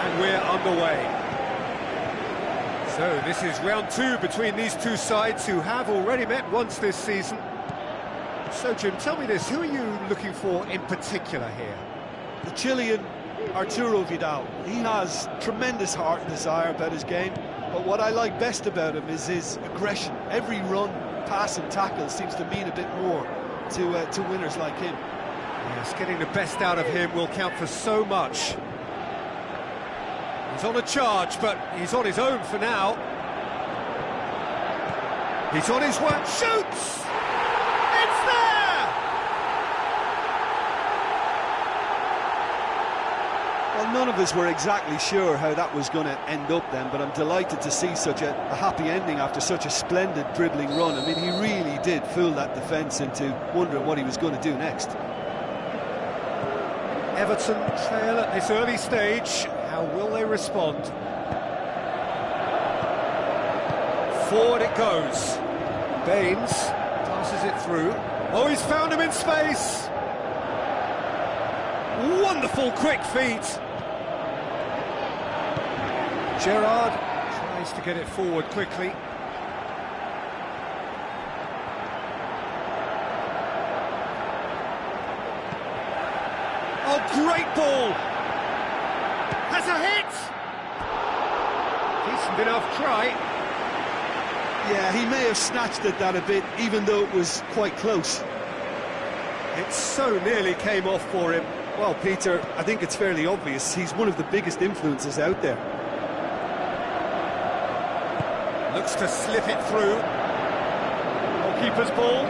And we're underway. So this is round two between these two sides who have already met once this season. So Jim, tell me this, who are you looking for in particular here? The Chilean Arturo Vidal. He has tremendous heart and desire about his game, but what I like best about him is his aggression. Every run, pass and tackle seems to mean a bit more to winners like him. Yes, getting the best out of him will count for so much. He's on a charge, but he's on his own for now. He's on his way, shoots! It's there! Well, none of us were exactly sure how that was going to end up then, but I'm delighted to see such a happy ending after such a splendid dribbling run. I mean, he really did fool that defence into wondering what he was going to do next. Everton trail at this early stage. How will they respond? Forward it goes. Baines passes it through. Oh, he's found him in space! Wonderful quick feet! Gerrard tries to get it forward quickly. Oh, great ball! Has a hit! Decent enough try. Yeah, he may have snatched at that a bit, even though it was quite close. It so nearly came off for him. Well, Peter, I think it's fairly obvious. He's one of the biggest influences out there. Looks to slip it through. Goalkeeper's ball.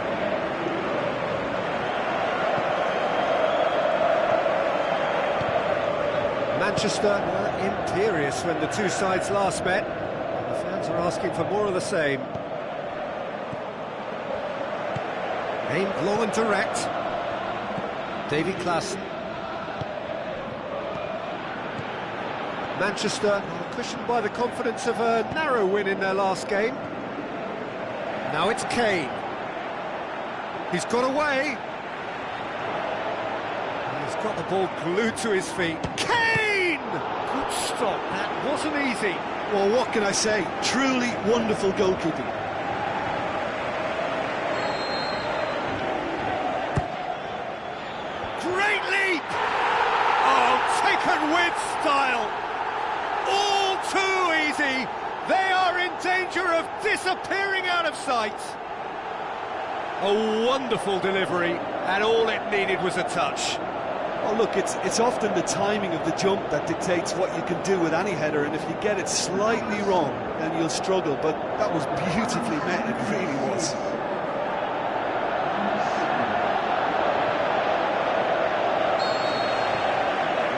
Manchester were imperious when the two sides last met. And the fans are asking for more of the same. Aimed long and direct. Davy Klaassen. Manchester are cushioned by the confidence of a narrow win in their last game. Now it's Kane. He's got away. He's got the ball glued to his feet. Kane! Good stop, that wasn't easy. Well, what can I say? Truly wonderful goalkeeping. Great leap! Oh, taken with style. All too easy. They are in danger of disappearing out of sight. A wonderful delivery, and all it needed was a touch. Oh, look, it's often the timing of the jump that dictates what you can do with any header, and if you get it slightly wrong, then you'll struggle, but that was beautifully met, it really was.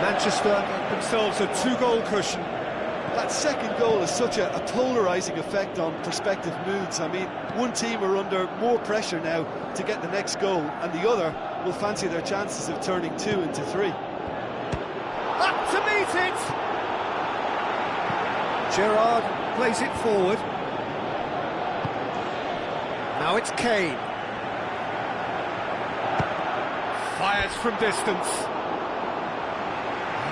Manchester get themselves a two-goal cushion. That second goal has such a polarising effect on prospective moods. I mean, one team are under more pressure now to get the next goal, and the other will fancy their chances of turning 2 into 3. Up to meet it! Gerrard plays it forward. Now it's Kane. Fires from distance.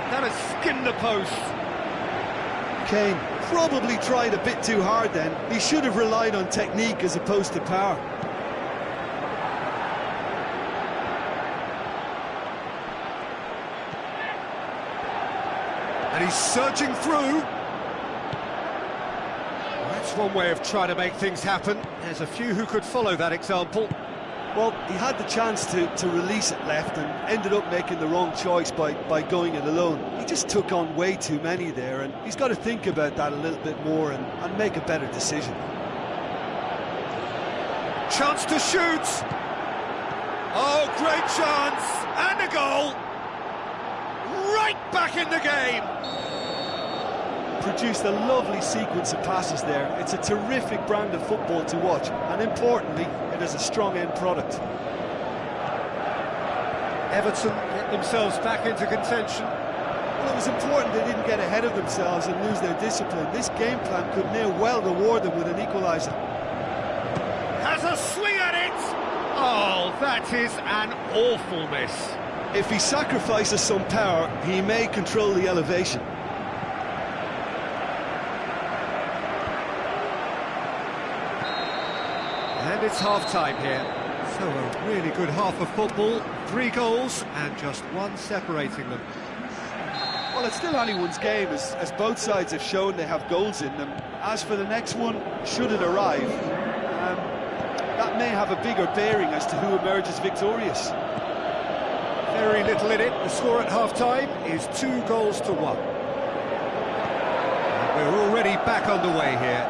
That has skinned the post. Kane probably tried a bit too hard then. He should have relied on technique as opposed to power. And he's surging through. That's one way of trying to make things happen. There's a few who could follow that example. Well, he had the chance to release it left and ended up making the wrong choice by going it alone. He just took on way too many there, and he's got to think about that a little bit more and make a better decision. Chance to shoot! Oh, great chance! And a goal! Right back in the game! Produced a lovely sequence of passes there. It's a terrific brand of football to watch, and importantly, it is a strong end product. Everton get themselves back into contention. Well, it was important they didn't get ahead of themselves and lose their discipline. This game plan could near well reward them with an equaliser. Has a swing at it! Oh, that is an awful miss. If he sacrifices some power, he may control the elevation. And it's half-time here. So a really good half of football, 3 goals and just one separating them. Well, it's still anyone's game, as both sides have shown they have goals in them. As for the next one, should it arrive, that may have a bigger bearing as to who emerges victorious. Very little in it. The score at half-time is 2 goals to 1. And we're already back underway here.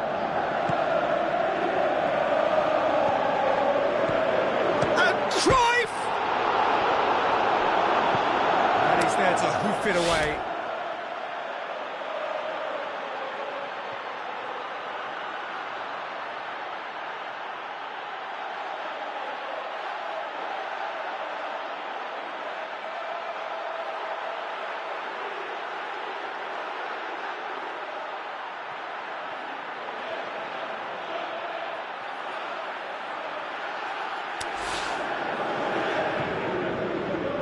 And Cruyff! And he's there to hoof it away.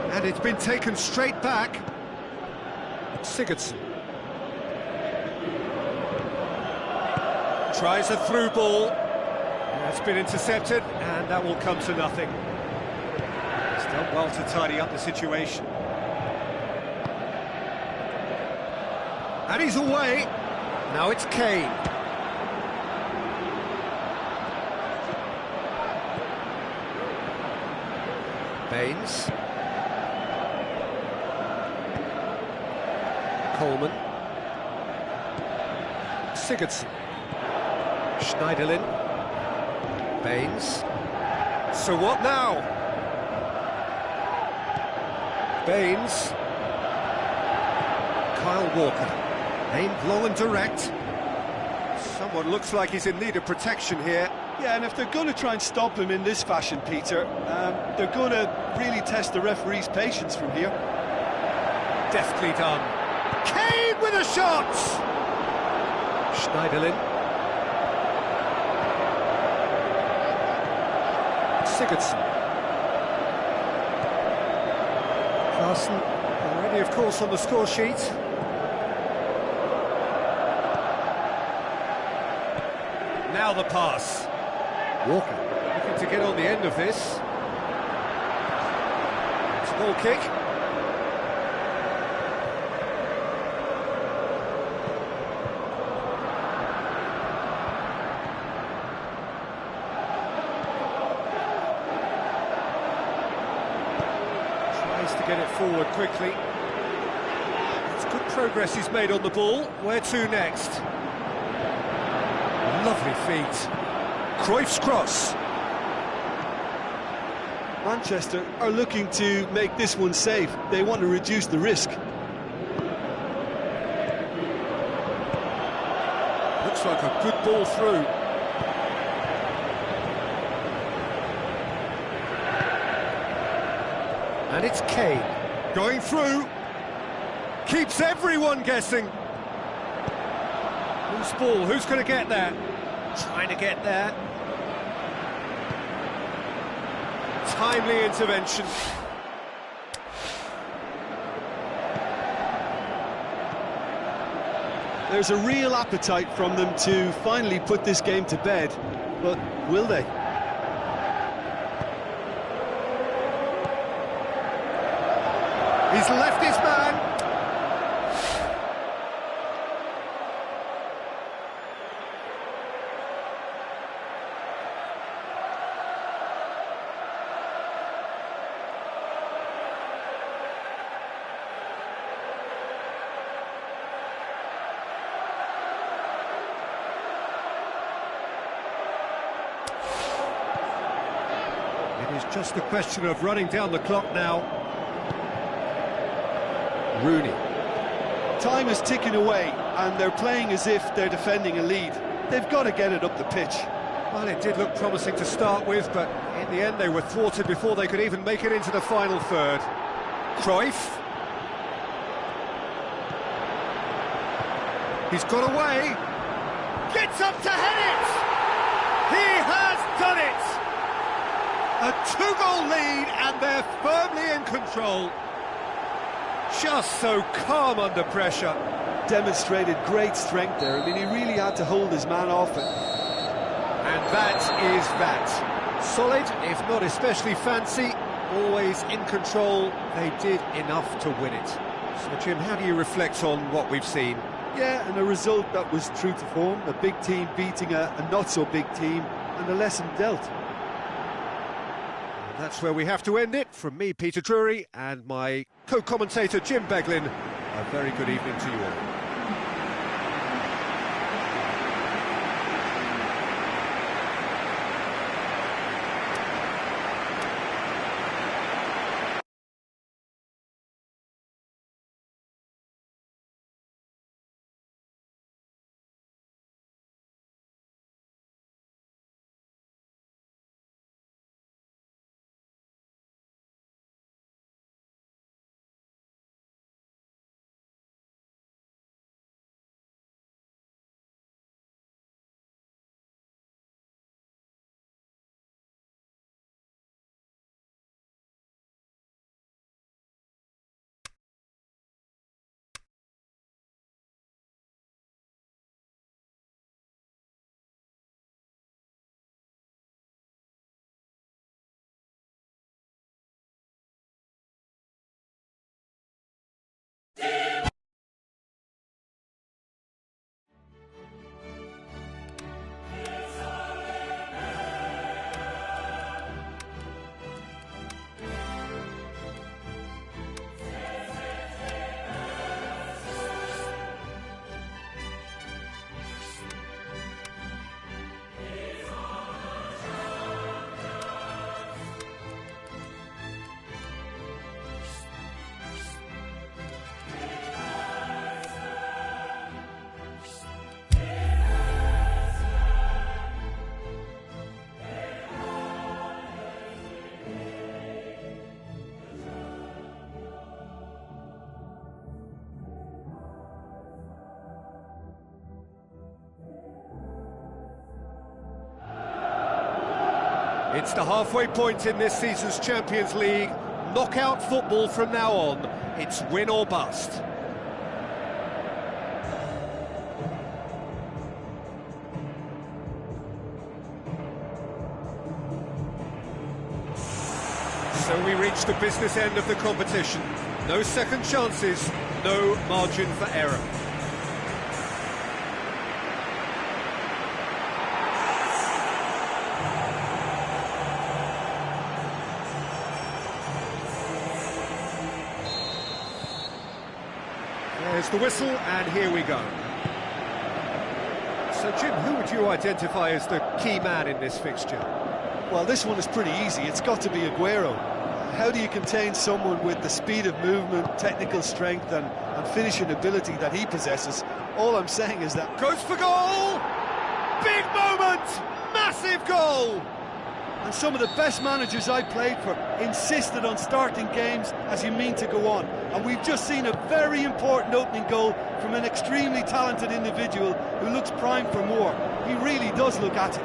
And it's been taken straight back. Sigurdsson. Tries a through ball. It's been intercepted, and that will come to nothing. He's done well to tidy up the situation. And he's away. Now it's Kane. Baines. Coleman. Sigurdsson. Schneiderlin. Baines. So what now? Baines. Kyle Walker. Aimed long and direct. Someone looks like he's in need of protection here. Yeah, and if they're going to try and stop him in this fashion, Peter, they're going to really test the referee's patience from here. Deftly done. Kane with a shot! Schneiderlin. Sigurdsson. Carson already, of course, on the score sheet. Now the pass. Walker looking to get on the end of this. It's a ball kick. To get it forward quickly. It's good progress he's made on the ball. Where to next? Lovely feet. Cruyff's cross. Manchester are looking to make this one safe. They want to reduce the risk. Looks like a good ball through. And it's Kane. Going through. Keeps everyone guessing. Loose ball, who's going to get there? Trying to get there. Timely intervention. There's a real appetite from them to finally put this game to bed, but will they? He's left his man. It is just a question of running down the clock now. Rooney. Time is ticking away, and they're playing as if they're defending a lead. They've got to get it up the pitch. Well, it did look promising to start with, but in the end they were thwarted before they could even make it into the final third. Cruyff. He's got away. Gets up to head it! He has done it! A 2-goal lead, and they're firmly in control. Just so calm under pressure. Demonstrated great strength there. I mean, he really had to hold his man off it. And that is that. Solid, if not especially fancy, always in control. They did enough to win it. So, Jim, how do you reflect on what we've seen? Yeah, and a result that was true to form. A big team beating a not-so-big team, and a lesson dealt. And that's where we have to end it. From me, Peter Drury, and my co-commentator, Jim Beglin, a very good evening to you all. It's the halfway point in this season's Champions League. Knockout football from now on. It's win or bust. So we reach the business end of the competition. No second chances, no margin for error. There's the whistle, and here we go. So, Jim, who would you identify as the key man in this fixture? Well, this one is pretty easy. It's got to be Aguero. How do you contain someone with the speed of movement, technical strength and finishing ability that he possesses? All I'm saying is that... Goes for goal! Big moment! Massive goal! And some of the best managers I played for insisted on starting games as you mean to go on. And we've just seen a very important opening goal from an extremely talented individual who looks primed for more. He really does look at it.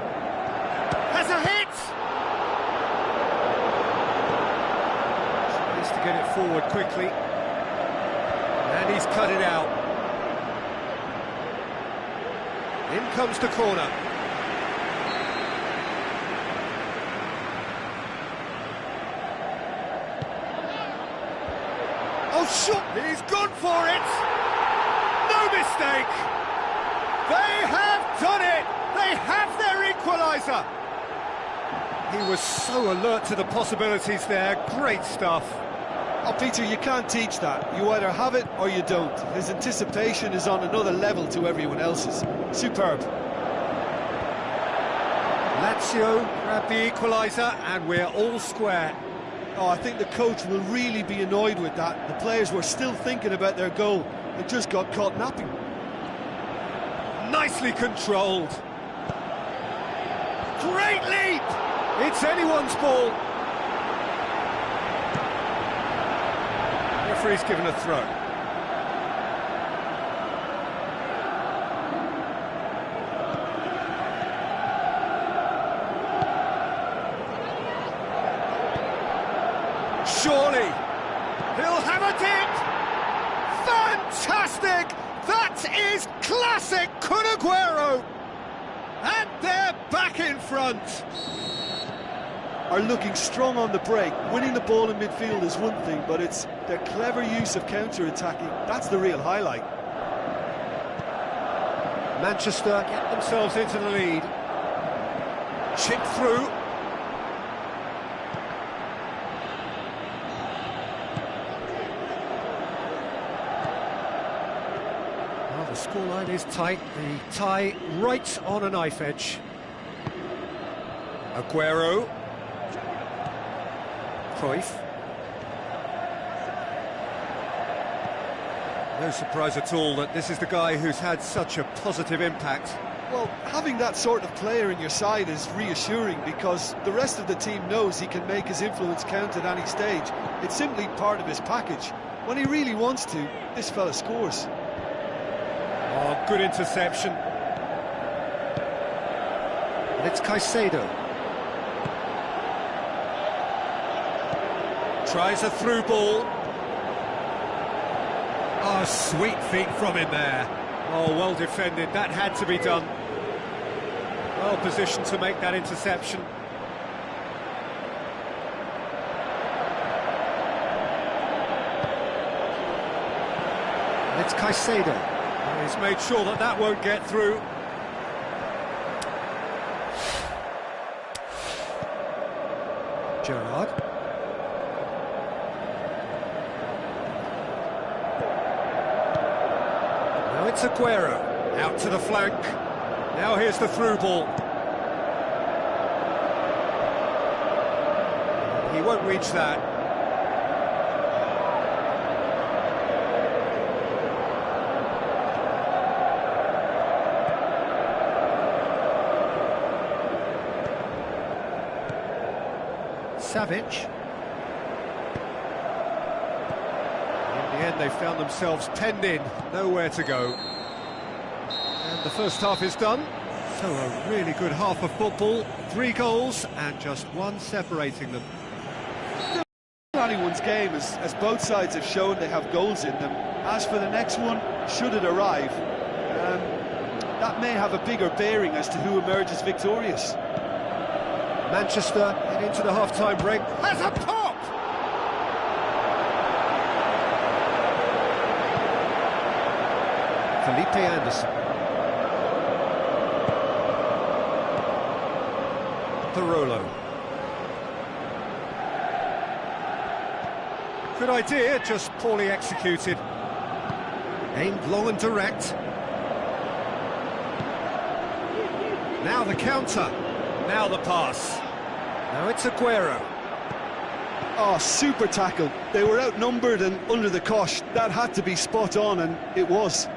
Has a hit! Tries to get it forward quickly. And he's cut it out. In comes the corner. Oh, shot! He's gone for it! No mistake! They have done it! They have their equaliser! He was so alert to the possibilities there. Great stuff. Oh, Peter, you can't teach that. You either have it or you don't. His anticipation is on another level to everyone else's. Superb. Lazio grab the equaliser and we're all square. Oh, I think the coach will really be annoyed with that. The players were still thinking about their goal. They just got caught napping. Nicely controlled. Great leap! It's anyone's ball. Referee's given a throw. Surely, he'll have a dip! Fantastic! That is classic Kun Aguero! And They're back in front. Are looking strong on the break. Winning the ball in midfield is one thing, but it's their clever use of counter-attacking. That's the real highlight. Manchester get themselves into the lead. Chip through. Well, the scoreline is tight. The tie right on a knife edge. Aguero. Cruyff. No surprise at all that this is the guy who's had such a positive impact. Well, having that sort of player in your side is reassuring because the rest of the team knows he can make his influence count at any stage. It's simply part of his package. When he really wants to, this fella scores. Oh, good interception. And it's Caicedo. Tries a through ball. Oh, sweet feet from him there. Oh, well defended. That had to be done. Well positioned to make that interception. And it's Caicedo. And he's made sure that that won't get through. Gerrard. Now it's Aguero, out to the flank. Now here's the through ball. He won't reach that. Savic. In the end, they found themselves penned in, nowhere to go. And the first half is done. So a really good half of football, 3 goals and just one separating them. Anyone's game, as both sides have shown they have goals in them. As for the next one, should it arrive, that may have a bigger bearing as to who emerges victorious. Manchester head into the half-time break. Has a pop! Felipe Anderson. Parolo. Good idea, just poorly executed. Aimed long and direct. Now the counter. Now the pass. Now it's Aguero. Oh, super tackle. They were outnumbered and under the cosh. That had to be spot on, and it was.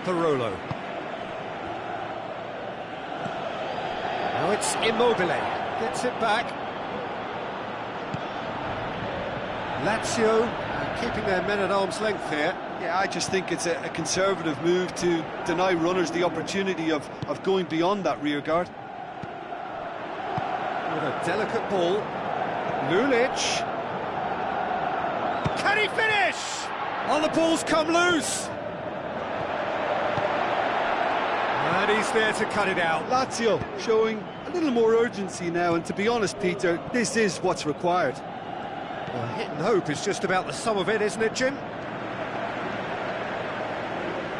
Parolo. Now it's Immobile. Gets it back. Lazio keeping their men at arm's length here. Yeah, I just think it's a conservative move to deny runners the opportunity of going beyond that rear guard. With a delicate ball. Lulic. Can he finish? Oh, the ball's come loose. And he's there to cut it out. Lazio showing a little more urgency now, and to be honest, Peter, this is what's required. Well, hit and hope is just about the sum of it, isn't it, Jim?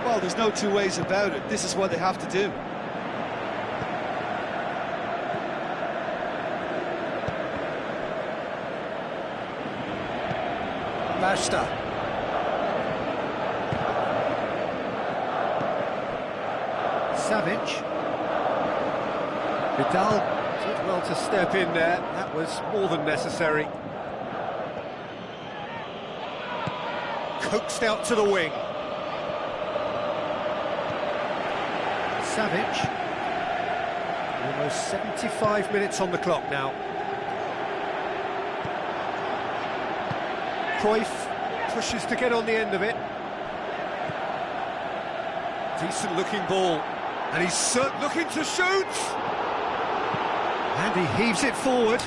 Well, there's no two ways about it. This is what they have to do. Basta. Savic. Vidal did well to step in there. That was more than necessary. Coaxed out to the wing. Savic. Almost 75 minutes on the clock now. Cruyff pushes to get on the end of it. Decent looking ball. And he's looking to shoot! And he heaves it forward.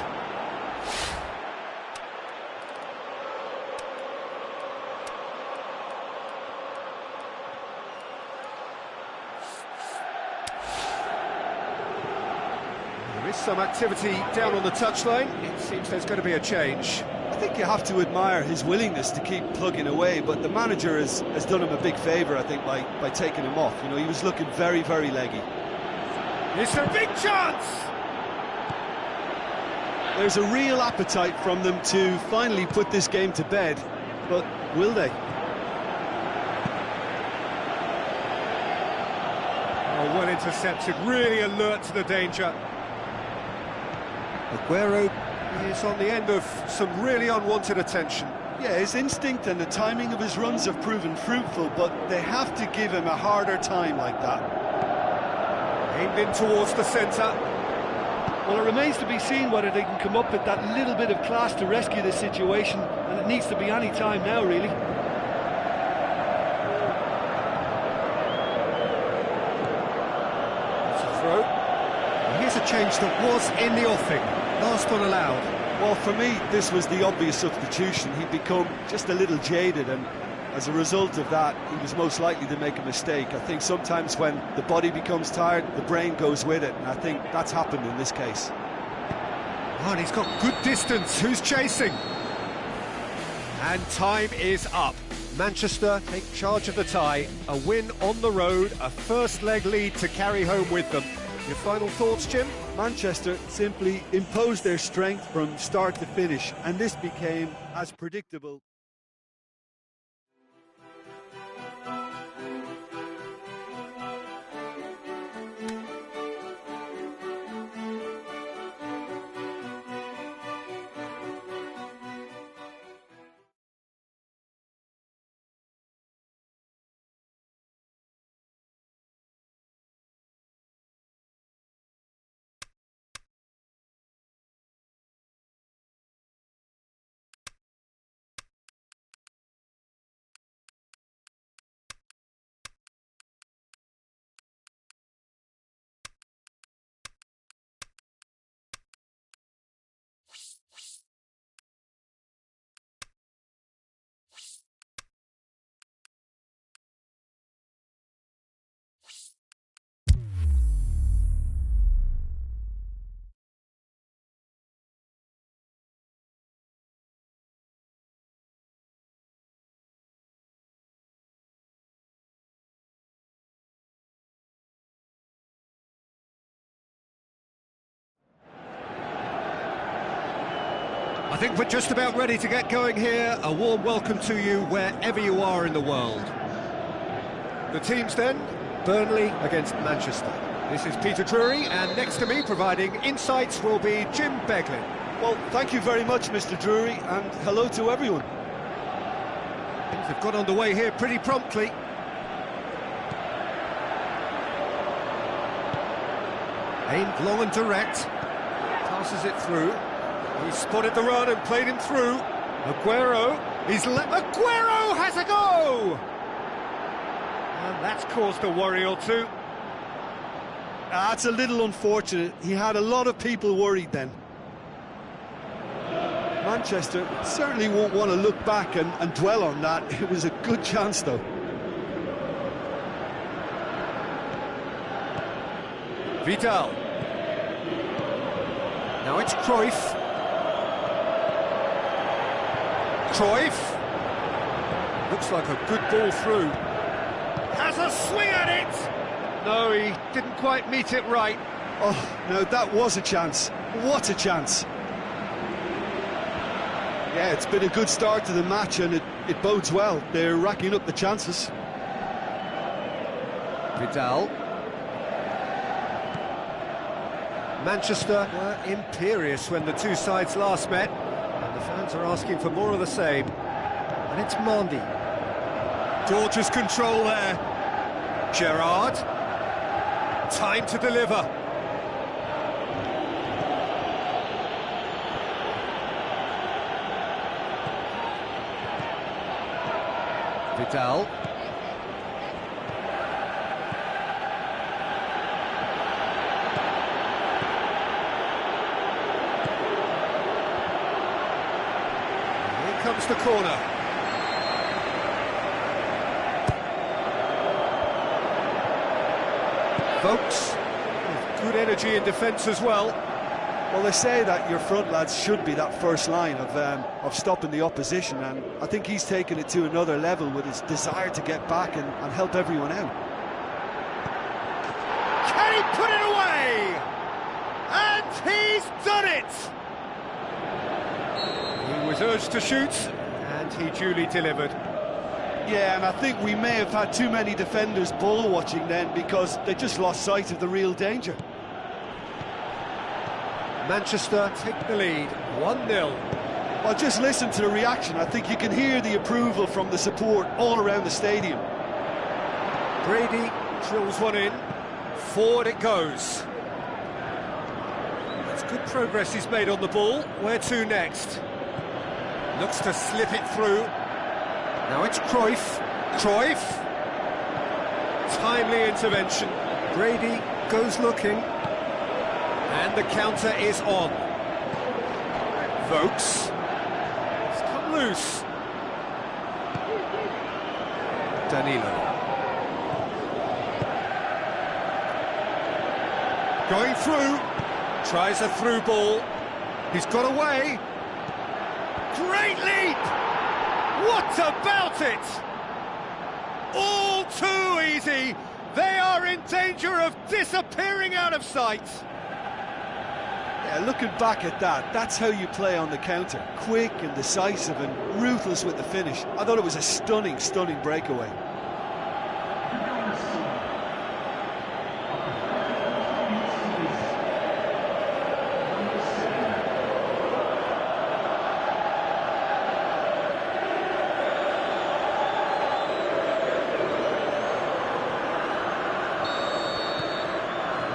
some activity down on the touchline. It seems there's going to be a change. I think you have to admire his willingness to keep plugging away, but the manager has done him a big favour, I think, by taking him off. You know, he was looking very, very leggy. It's a big chance! There's a real appetite from them to finally put this game to bed, but will they? Oh, well intercepted, really alert to the danger. Aguero is on the end of some really unwanted attention. Yeah, his instinct and the timing of his runs have proven fruitful, but they have to give him a harder time like that. Aimed in towards the centre. Well, it remains to be seen whether they can come up with that little bit of class to rescue this situation, and it needs to be any time now, really. It's a throw. And here's a change that was in the offing. Last one allowed. Well, for me, this was the obvious substitution. He'd become just a little jaded, and as a result of that, he was most likely to make a mistake. I think sometimes when the body becomes tired, the brain goes with it, and I think that's happened in this case. Oh, and he's got good distance. Who's chasing? And time is up. Manchester take charge of the tie. A win on the road, a first leg lead to carry home with them. Your final thoughts, Jim? Manchester simply imposed their strength from start to finish, and this became as predictable. I think we're just about ready to get going here. A warm welcome to you wherever you are in the world. The teams then, Burnley against Manchester. This is Peter Drury, and next to me providing insights will be Jim Beglin. Well, thank you very much, Mr. Drury, and hello to everyone. Things have got underway here pretty promptly. Aimed long and direct. Passes it through. He spotted the run and played him through. Aguero, Aguero has a go! And that's caused a worry or two. That's a little unfortunate. He had a lot of people worried then. Manchester certainly won't want to look back and dwell on that. It was a good chance, though. Vidal. Now it's Cruyff. Cruyff. Looks like a good ball through. Has a swing at it! No, he didn't quite meet it right. Oh, no, that was a chance. What a chance. Yeah, it's been a good start to the match, and it bodes well. They're racking up the chances. Vidal. Manchester were imperious when the two sides last met, and the fans are asking for more of the same. And it's Mendy. Gorgeous control there. Gerrard. Time to deliver. Vidal. Here comes the corner. Vokes with good energy in defence as well. Well, they say that your front lads should be that first line of stopping the opposition, and I think he's taken it to another level with his desire to get back and help everyone out. Can he put it away? And he's done it! He was urged to shoot, and he duly delivered. Yeah, and I think we may have had too many defenders ball watching then, because they just lost sight of the real danger. Manchester take the lead, 1-0. Well, just listen to the reaction. I think you can hear the approval from the support all around the stadium. Brady drills one in, forward it goes. It's good progress he's made on the ball. Where to next? Looks to slip it through. Now it's Cruyff. Cruyff. Timely intervention. Brady goes looking. And the counter is on. Vokes. It's come loose. Danilo. Going through. Tries a through ball. He's got away. Great leap! What about it? All too easy. They are in danger of disappearing out of sight. Yeah, looking back at that, that's how you play on the counter. Quick and decisive and ruthless with the finish. I thought it was a stunning, stunning breakaway.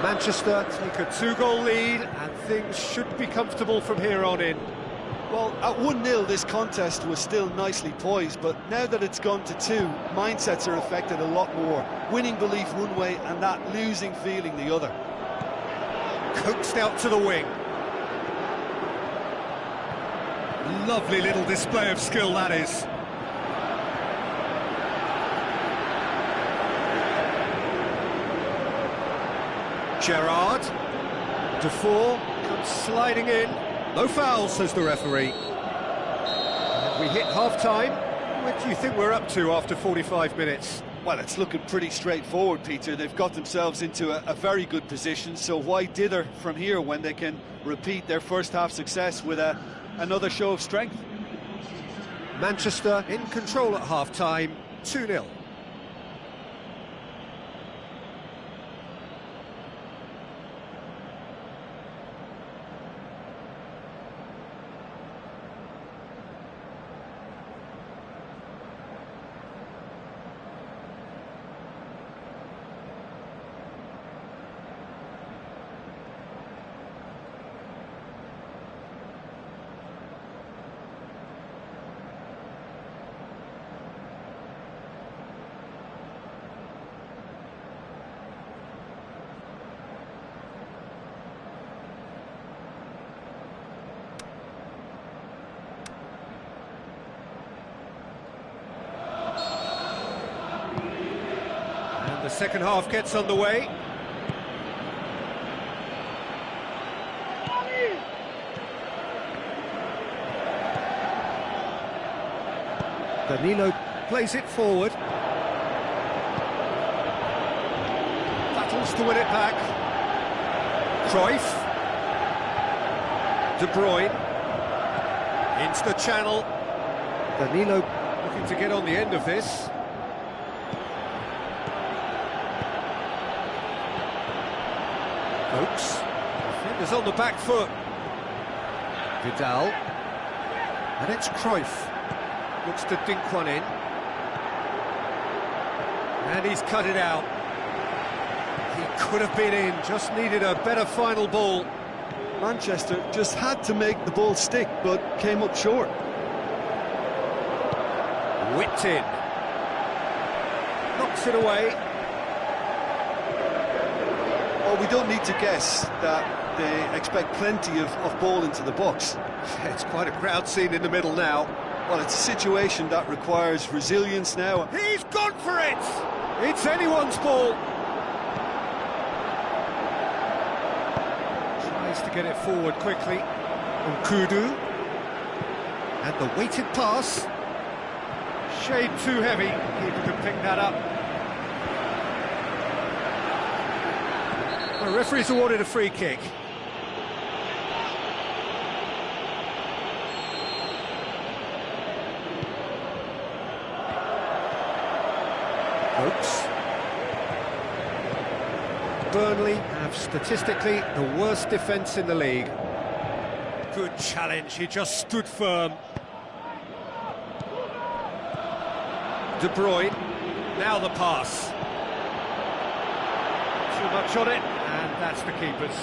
Manchester take a 2-goal lead and things should be comfortable from here on in. Well, at 1-0 this contest was still nicely poised, but now that it's gone to 2, mindsets are affected a lot more. Winning belief one way and that losing feeling the other. Coaxed out to the wing. Lovely little display of skill that is. Gerrard, Defour comes sliding in. No foul, says the referee. And we hit half-time. What do you think we're up to after 45 minutes? Well, it's looking pretty straightforward, Peter. They've got themselves into a very good position, so why dither from here when they can repeat their first-half success with another show of strength? Manchester in control at half-time, 2-0. The second half gets underway. Danilo plays it forward. Battles to win it back. Cruyff. De Bruyne. Into the channel. Danilo looking to get on the end of this. Vokes. Defenders on the back foot. Vidal. And it's Cruyff. Looks to dink one in. And he's cut it out. He could have been in, just needed a better final ball. Manchester just had to make the ball stick, but came up short. Whipped in. Knocks it away. Well, we don't need to guess that they expect plenty of ball into the box. It's quite a crowd scene in the middle now. Well, it's a situation that requires resilience now. He's gone for it! It's anyone's ball. Needs to get it forward quickly. Nkudu. And the weighted pass. Shade too heavy. Keeper can pick that up. The referee's awarded a free kick. Oaks. Burnley have statistically the worst defence in the league. Good challenge, he just stood firm. De Bruyne, now the pass. Too much on it, and that's the keeper's.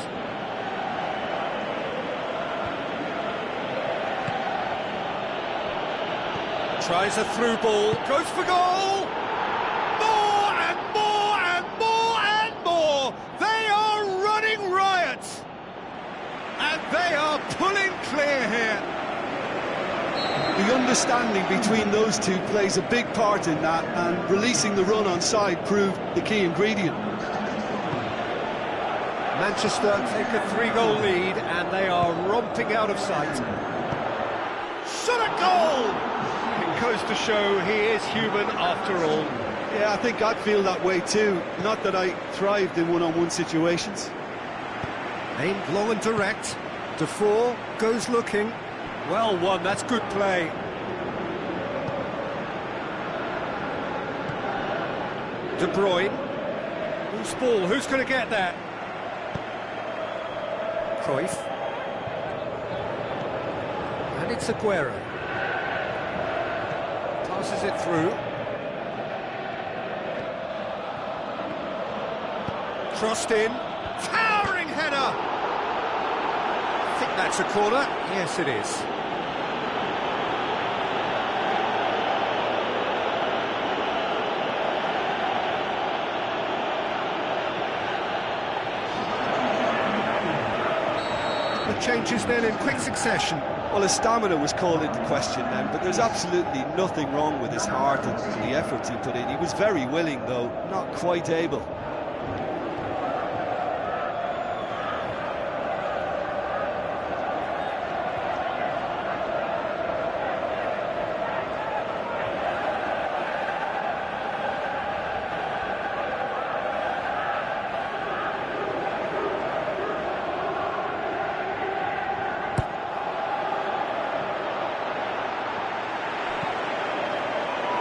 Tries a through ball, goes for goal! More and more and more and more! They are running riot! And they are pulling clear here. The understanding between those two plays a big part in that, and releasing the run on side proved the key ingredient. Manchester take a 3-goal lead and they are romping out of sight. Shot a goal! It goes to show he is human after all. Yeah, I think I'd feel that way too. Not that I thrived in one-on-one situations. Aimed long and direct. Defour goes looking. Well won, that's good play. De Bruyne. Loose ball, who's going to get that? Cruyff. And it's Aguero. Passes it through. Crossed in. Towering header! I think that's a corner. Yes, it is. The changes then in quick succession. Well, his stamina was called into question then, but there's absolutely nothing wrong with his heart and the efforts he put in. He was very willing, though, not quite able.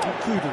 Nkudu.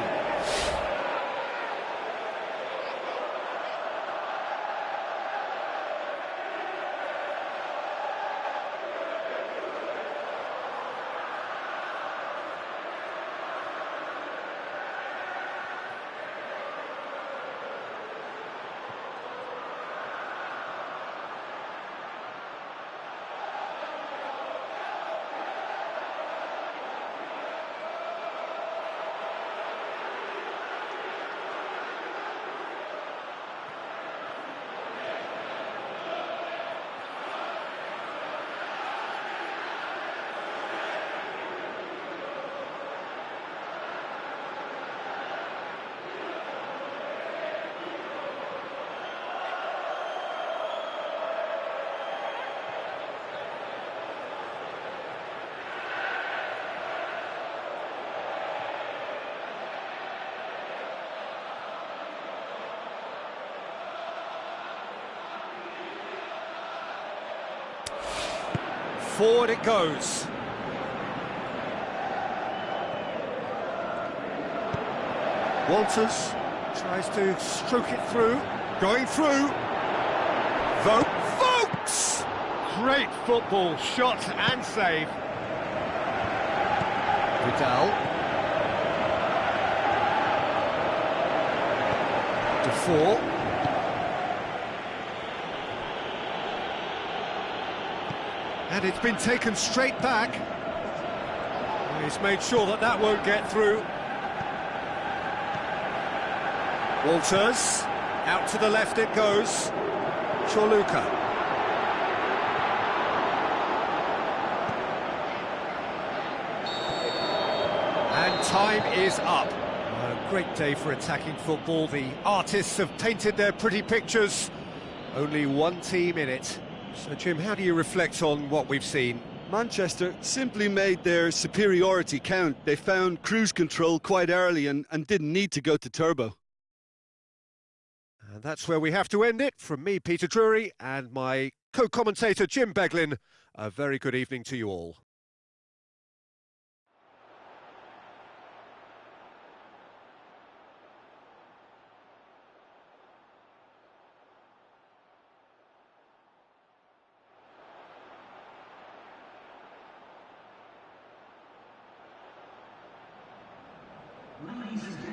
Forward it goes. Walters tries to stroke it through. Going through. Vokes! Great football, shot and save. Vidal. Defour. And it's been taken straight back. He's made sure that that won't get through. Walters, out to the left it goes. Chorluka. And time is up. A great day for attacking football. The artists have painted their pretty pictures. Only one team in it. So, Jim, how do you reflect on what we've seen? Manchester simply made their superiority count. They found cruise control quite early and didn't need to go to turbo. And that's where we have to end it. From me, Peter Drury, and my co-commentator, Jim Beglin, a very good evening to you all. Ladies and